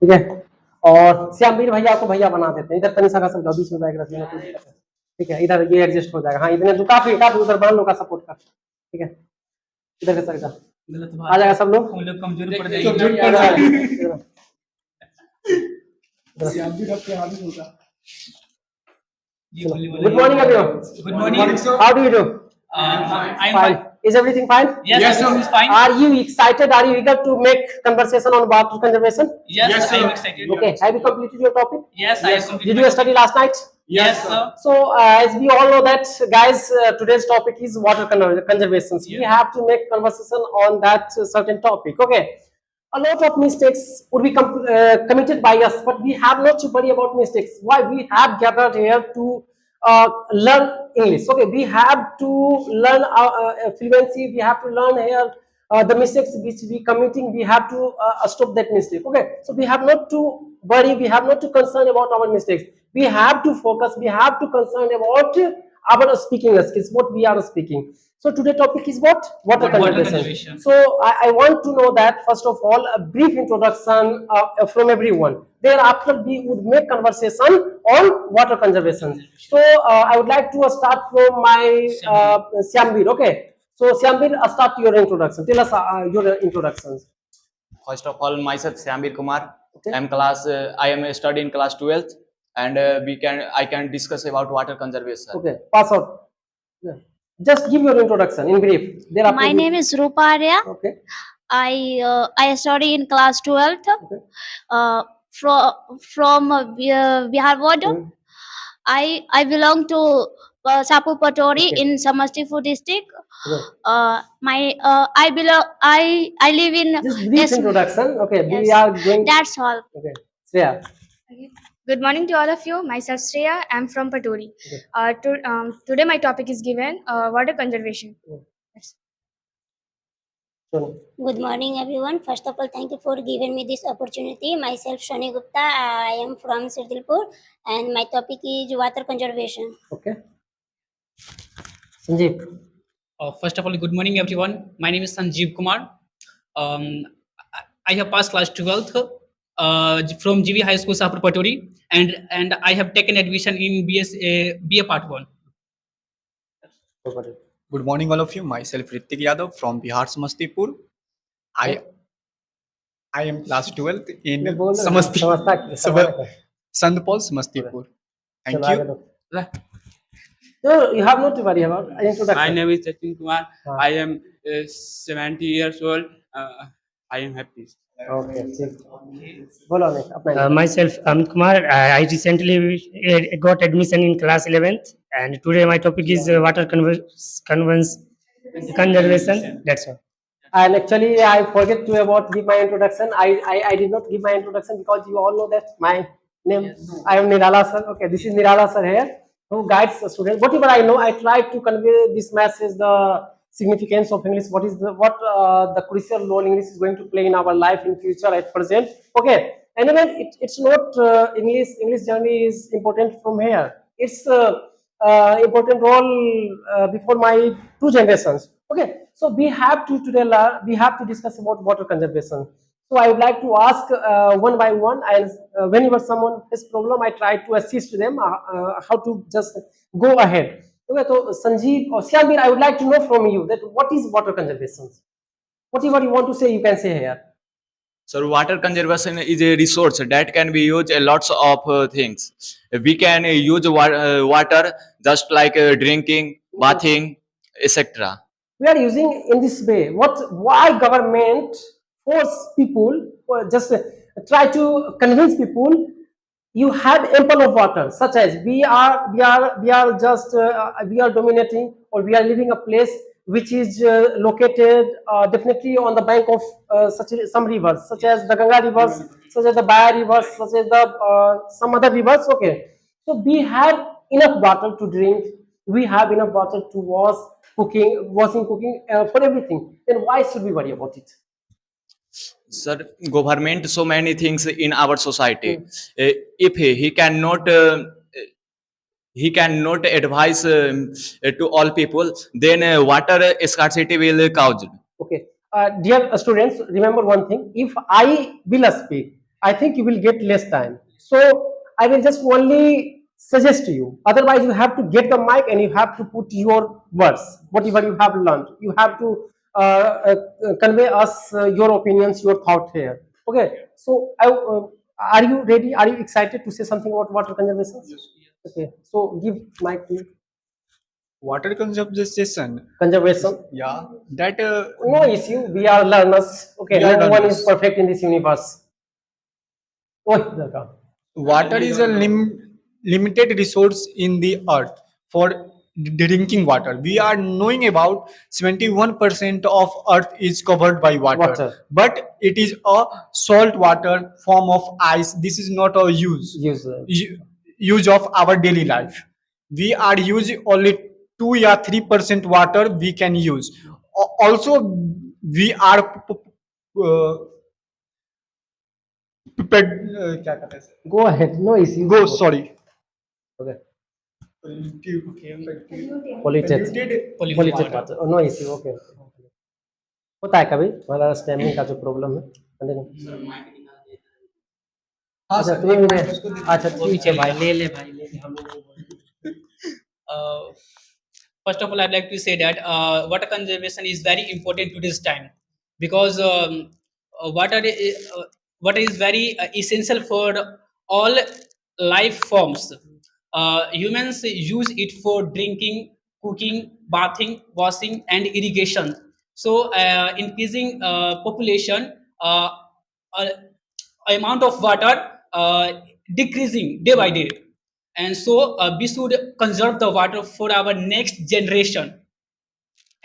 ठीक है। और श्यामवीर भैया को भैया बना देते हैं, इधर तनिषा का समझाओ, बीच में बैग रख लेना, कोई दिक्कत नहीं। ठीक है, इधर ये एडजस्ट हो जाएगा। हाँ, इतने तो काफी काफी, उधर बाल लोग का सपोर्ट कर। ठीक है, इधर का सर आ जाएगा सब लोग, हम लोग कमजोर पड़ जाएंगे। Good morning, everyone. Good morning. How do you do? I'm fine. Is everything fine? Yes, everything is fine. Are you excited? Are you eager to make conversation on water conservation? Yes, I am excited. Okay. Have you completed your topic? Yes, I am. Did you study last night? Yes, sir. So, as we all know that, guys, today's topic is water conservation. We have to make conversation on that certain topic. Okay. A lot of mistakes would be committed by us, but we have not to worry about mistakes. Why? We have gathered here to learn English. Okay, we have to learn fluency. We have to learn here the mistakes which we committing. We have to stop that mistake. Okay, so we have not to worry. We have not to concern about our mistakes. We have to focus. We have to concern about our speaking skills. What we are speaking. So today topic is what? Water conservation. So I want to know that first of all a brief introduction from everyone. Thereafter we would make conversation on water conservation. So I would like to start from my Syambir. Okay. So Syambir, start your introduction. Tell us your introductions. First of all, myself Syambir Kumar. Okay. I am studying class 12th, and I can discuss about water conservation. Okay. Pass out. Yeah. Just give your introduction in brief. My name is Rupa Arya. Okay. I study in class 12th. Okay. From Bihar Ward. Mm. I belong to Sapu Patori Okay. in Samastipur district. Okay. I live in. Just brief Yes, introduction. Okay. We Yes. are going. That's all. Okay. Shreya. Good morning to all of you. Myself Shreya. I'm from Paturi. Today my topic is given water conservation. Yes. Sorry. Good morning, everyone. First of all, thank you for giving me this opportunity. Myself, Shani Gupta. I am from Sirdilpur, and my topic is water conservation. Okay. Sanjeev. First of all, good morning, everyone. My name is Sanjeev Kumar. I have passed class 12th from GV High School, Sapur Patori, and I have taken admission in BA Part 1. Good morning, all of you. Myself Ritik Yadav from Bihar Samastipur. I am class 12th in Samastipur. Sant Paul Samastipur. Thank you. So you have not to worry about introduction. My name is Sachin Kumar. Ah. I am 70 years old. I am happy. Okay. बोलो अमित, अपना Myself Amit Kumar. I recently got admission in class 11th, and today my topic is water conservation. That's all. And actually, I forget to about give my introduction. I did not give my introduction because you all know that my name. I am Nirala sir. Okay, this is Nirala sir here, who guides the students. Whatever I know, I try to convey this message, the significance of English. What is the crucial role English is going to play in our life in future at present. Okay, and then it's not English journey is important from here. It's important role before my two generations. Okay, so we have to today we have to discuss about water conservation. So I would like to ask one by one, and whenever someone has problem, I try to assist them how to just go ahead. Okay, so Sanjeev or Syambir, I would like to know from you that what is water conservation? Whatever you want to say, you can say here. So water conservation is a resource that can be used a lots of things. We can use water just like drinking, bathing, etc. We are using in this way. Why government force people just try to convince people you have ample of water, such as we are just we are dominating, or we are living a place which is located definitely on the bank of some rivers, such as the Ganga rivers, such as the Baya rivers, such as the some other rivers. Okay, so we have enough water to drink. We have enough water to wash, washing, cooking, for everything. Then why should we worry about it? Sir, government so many things in our society. If he cannot advise to all people, then water scarcity will cause. Okay, dear students, remember one thing. If I will speak I think you will get less time. So I will just only suggest to you. Otherwise, you have to get the mic and you have to put your words, whatever you have learned. You have to convey us your opinions, your thought here. Okay. So are you ready? Are you excited to say something about water conservation? Okay. So give mic to Water conservation. conservation. Yeah, that No issue. We are learners. Okay. We are No one learners. is perfect in this universe. Oh, Durga. water is a limited resource in the earth for drinking water. We are knowing about 71% of earth is covered by Water. but it is a salt water form of ice. This is not a Use. use of our daily life. We are using only 2 or 3% water we can use. Also, we are क्या कहते हैं? Go ahead. No issue. Go, sorry. Okay. Polluted. Polluted water. Oh, no issue. Okay. होता है कभी हमारा स्टैमिंग का जो problem है Continue. हाँ अच्छा सर, तुम्हें एक भी मिनट उसको अच्छा ठीक है भाई ले ले भाई ले ले हम First of all, I'd like to say that water conservation is very important to this time because water is very essential for all life forms. Humans use it for drinking, cooking, bathing, washing, and irrigation. So, increasing population, uh, amount of water decreasing day by day, and so we should conserve the water for our next generation.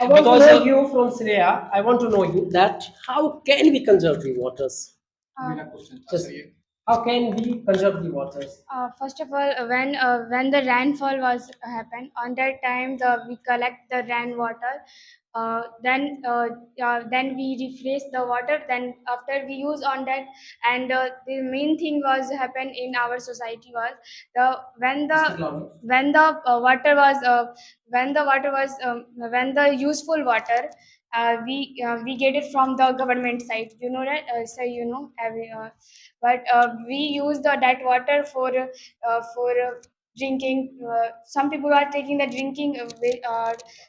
I want Because, to know you from Shreya. I want to know you that how can we conserve the waters? Just how can we conserve the waters? First of all, when the rainfall was happened, on that time we collect the rainwater. Then we refresh the water. Then after we use on that, and the main thing was happen in our society was the when the water was when the useful water. We get it from the government side, you know that, so you know but we use that water for drinking. Some people are taking the drinking.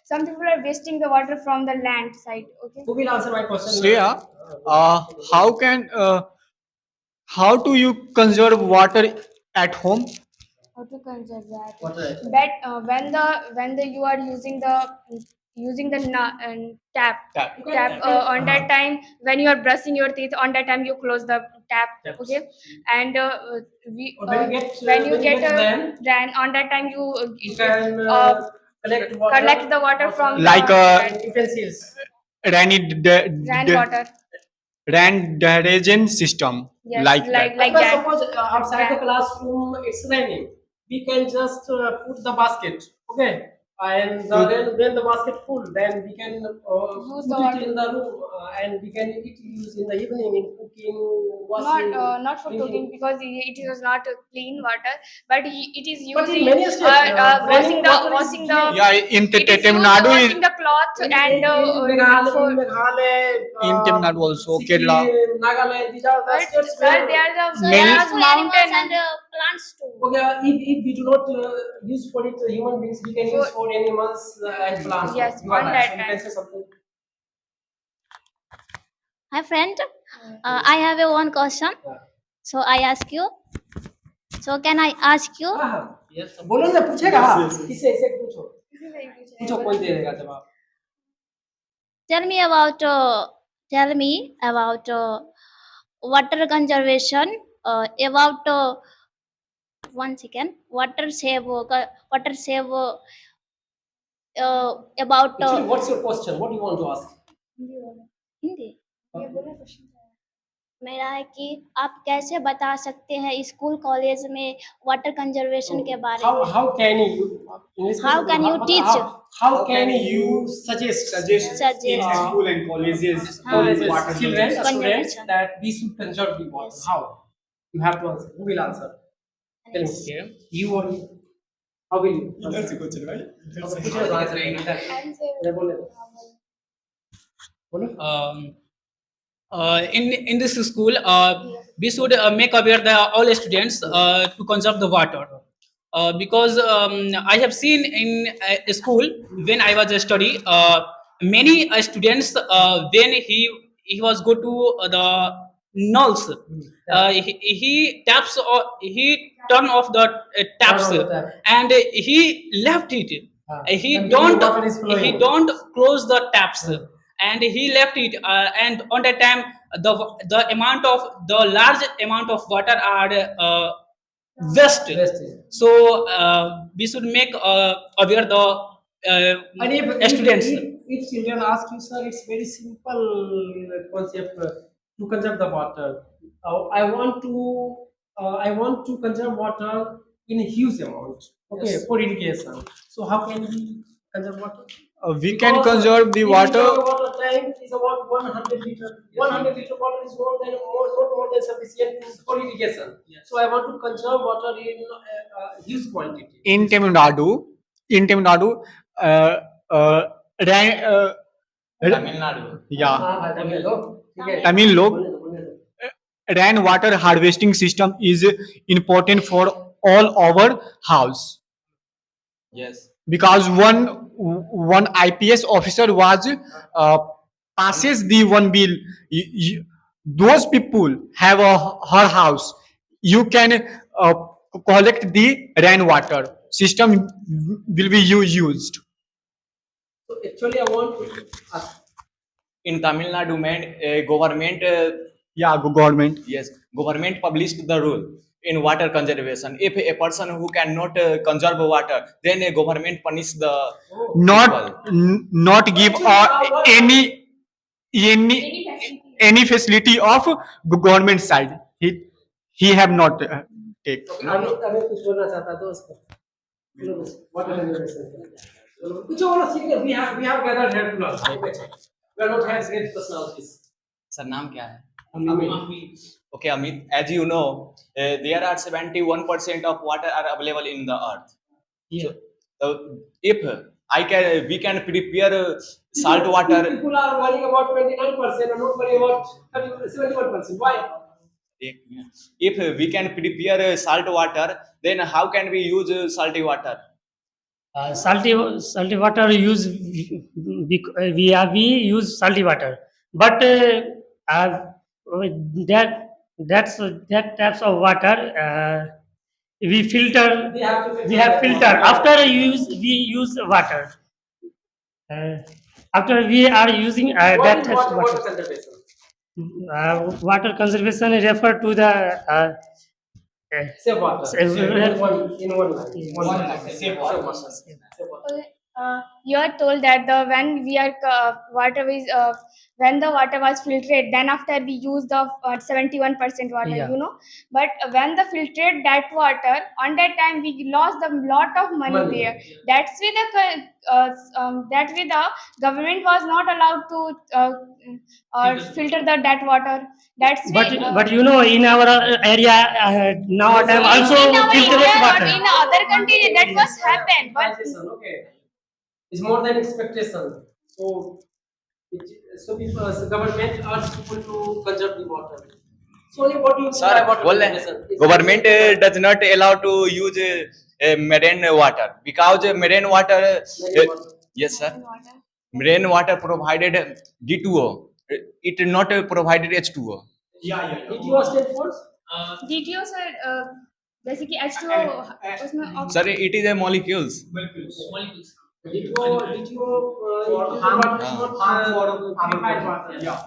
Some people are wasting the water from the land side. Okay. Who will answer my question? Shreya, how can how do you conserve water at home? How to conserve that? Water. But when the you are using the tap on that time, when you are brushing your teeth, on that time you close the tap. Taps. Okay. And we Or when you get when you get a rain, rain, on that time you you can collect water. collect the water from Like the utensils. rainwater. rain detergent system. Yes, like like that. that. Suppose outside the Yeah. classroom it's raining, we can just put the basket, okay, and when the basket full, then we can Use the put water. it in the room, and we can use in the evening in cooking, washing. Not for drinking. cooking, because it is not a clean water, but it is But in using many states, washing raining water is washing the clean. Yeah, in it is used Tamil Nadu washing the cloth In and Meghalaya, in Tamil Nadu also, Sikkim, Kerala. Nagaland, these are the but states sir, where they are the So Many- there are large full mountain animals and plants too. okay, if we do not use for it human beings, we can use for animals and plants. Yes, You are on right. that So you time. can say something. Hi friend, I have a one question. So I ask you. So can I ask you? हाँ हाँ बोलो ना पूछेगा इसे इसे पूछो पूछो कोई दे देगा जवाब Tell me about water conservation. About one second. Water save. About actually what's your question, what do you want to ask? Hindi मेरा है कि आप कैसे बता सकते हैं स्कूल कॉलेज में वाटर कंजर्वेशन के बारे में how can you English में How बोलो, can you teach? how can you suggest Suggest. school and colleges colleges, water children, conservation. students that we should conserve the water? Yes. How? You have to answer. Who will answer? Tell me. Okay. You or you? How will you answer? Let's go, children. Okay, पूछो तो answer करेंगे। And say- बोले बोलो Um, in this school, we should make aware the all students to conserve the water. Because I have seen in school when I was a study, many students when he was go to the nulls, he taps or he turn off the taps, Turn off the tap. and he left it. He And don't the water is flowing. he don't close the taps, and he left it, and on that time the amount of the large amount of water are wasted. Wasted. So we should make aware the And students. if children ask you, sir, it's very simple concept to conserve the water. I want to conserve water in a huge amount. Okay, Yes. for irrigation. So how can we conserve water? We can Because, conserve the if we water. talk about a tank is about 100 liter. 100 liter water is not more than sufficient for irrigation. So I want to conserve water in huge quantity. In Tamil Nadu, uh, uh, ran- uh, Tamil Nadu. yeah, हाँ, तमिल लोग, ठीक है। तमिल लोग, बोलने दो। rainwater harvesting system is important for all our house, Yes. because one IPS officer was passes the one bill. Those people have her house. You can collect the rainwater system will be used. So actually, I want to ask. In Tamil Nadu, government, Yeah, government. yes, government published the rule in water conservation. If a person who cannot conserve water, then a government punish the Not give any facility of government side. He have not take. अभी कुछ बोलना चाहता था उसको। बोलो बस, water conservation के लिए। बोलो, कुछ बोलो, सीख ले। We have gathered here to learn. We are not having great personalities. Sir, नाम क्या है? Amit. Okay, Amit, as you know, there are 71% of water are available in the earth. Yeah. So if we can prepare salt water. People are worrying about 29% and not worrying about 71%. Why? If we can prepare salt water, then how can we use salty water? Salty water use we use salty water, but that types of water we filter. They have to We have filter after we use water. After we are using What that is types of water water. conservation? Water conservation refer to the Save water. Save- In one line. One line. Save water. Save Save water. Okay, you are told that when we are water is when the water was filtered, then after we use the 71% water, Yeah. But when the filtered that water, on that time we lost a lot of money there. That's why the government was not allowed to filter that water. That's why. but in our area now time also in our filtered India or water. in other country that was happened, but Okay. It's more than expectation. So people, government asks people to conserve the water. So what do you mean by Sir, water बोल conservation? Is government it- does not allow to use marine water because marine water. Marine water. Yes, sir. Marine water provided D2O. It not provided H2O. Did you stand for? DTO said basically H2O उसमें Sir, it is a molecules. Molecules. Did you purified water? Yeah.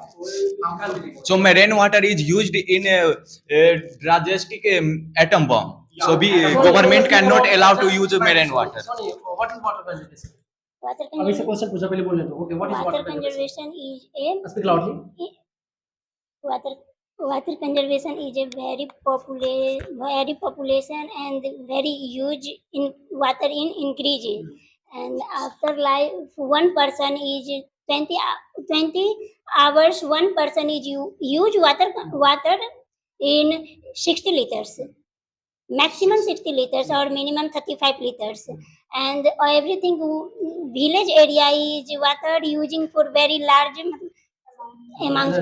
So marine water is used in a drastic atom bomb. So government cannot allow to use marine water. Sorry, what is water conservation? Water अभी से question पूछा पहले बोलने दो. Okay, what is water water conservation? conservation is a Speak loudly. water conservation is a very population and very huge in water in increasing, and after life one person is 20 hours one person is use water in 60 liters, maximum 60 liters or minimum 35 liters, and everything village area is water using for very large amount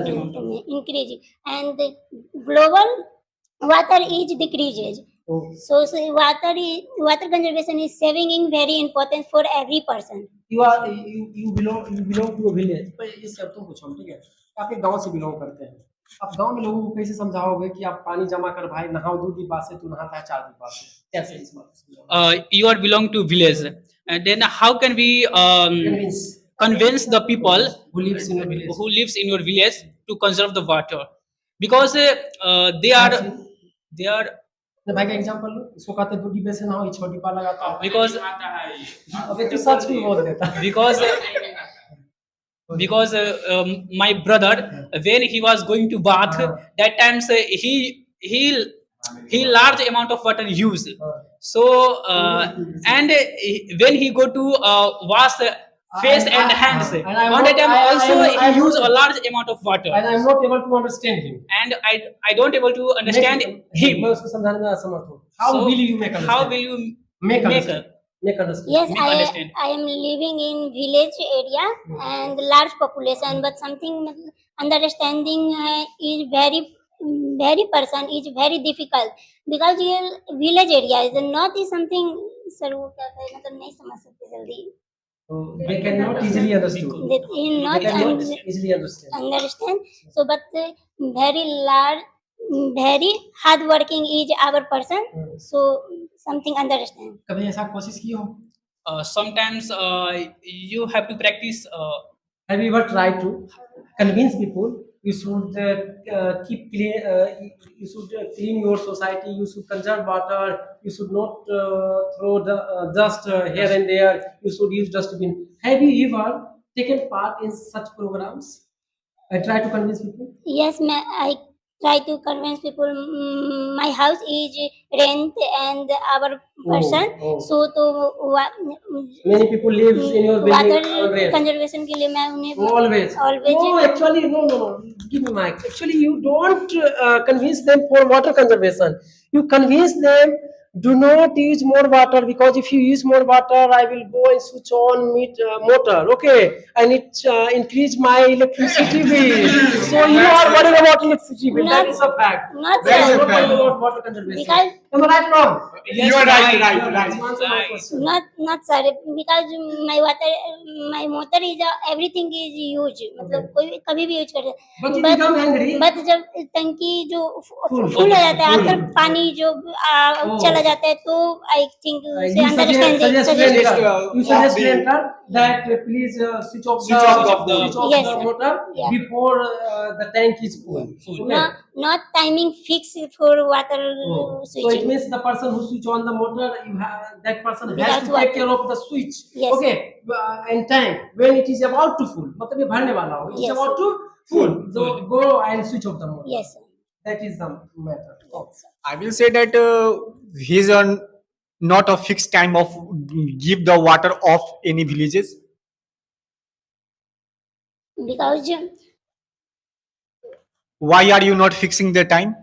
increasing, and the global water is decreases. Oh. So water conservation is saving in very important for every person. you belong to a village. पर ये सब तुम पूछो, ठीक है? आप एक गांव से बिलोंग करते हैं, आप गांव में लोगों को कैसे समझाओगे कि आप पानी जमा कर भाई नहाओ 2 दीपा से, तू नहाता है 4 दीपा से, कैसे इस बात को You are belong to village, and then how can we convince the people who lives in a village? who lives in your village to conserve the water? Because they are तो भाई का एग्जांपल लो, इसको कहते हैं 2 दीपे से नहाओ, ये 6 दीपा लगाता है। because अबे तू सच भी बोल देता है। because my brother, when he was going to bath, that times he large amount of water used. So and when he go to wash face and hands, and I'm on not- that time I- also I'm- he use a large amount of water, And I'm not able to understand him. and I don't able to understand him. मैं उसको समझाने में असमर्थ हूँ। How So, will you make understand? how will you make make understand? Make understand. Yes, Make understand. I am living in village area and large population, but something understanding is very person is very difficult, because ये village area is not is something. Sir वो क्या कहे, मतलब नहीं समझ सकते जल्दी. So they cannot easily understand. They not They cannot easily understand. understand. So, but very large, very hard working is our person. So something understand. कभी ऐसा कोशिश की हो? sometimes you have to practice Have you ever tried to convince people you should keep clean? You should clean your society. You should conserve water. You should not throw the dust here and there. You should use dustbin. Have you ever taken part in such programs? I try to convince people. Yes, I try to convince people. My house is rent and our person. oh. So तो Many people live in your building water always. conservation के लिए मैं उन्हें Always. always No, actually, no. Give me mic. Actually, you don't convince them for water conservation. You convince them, do not use more water, because if you use more water, I will go and switch on motor. Okay, and it increase my electricity bill. So you are worried about electricity bill. That is a fact. not That is so- not worried about water conservation. Because- Am I right or wrong? Yes, You are right. Answer my question. not sir, because my motor is everything is huge, मतलब कोई कभी भी use कर But you become angry. But जब टंकी जो Full. Full हो जाता है, Full. आकर पानी जो चला जाता है, तो I think You understanding suggest to enter that please switch off Yes, the sir. motor Yeah. before the tank is full. Okay. not timing fix for water So it switching. means the person who switch on the motor, that person has Without to water. take care of the switch. Yes. Okay. And tank when it is about to full, मतलब ये भरने वाला हो, it's Yes, about to full. So go and switch off the motor. Yes, sir. That is the matter. I will say that he's on not a fixed time of give the water off any villages. Because Why are you not fixing the time?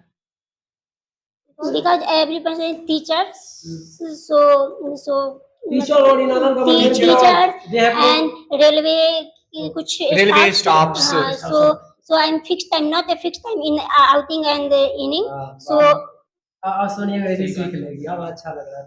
every person is teachers, so Teacher or in other government teacher job, they have no- and railway कुछ Railway staffs, staffs. so I'm fixed time, not a fixed time in outing and inning. So Sonia मेरी ठीक लगी, अब अच्छा लग रहा है।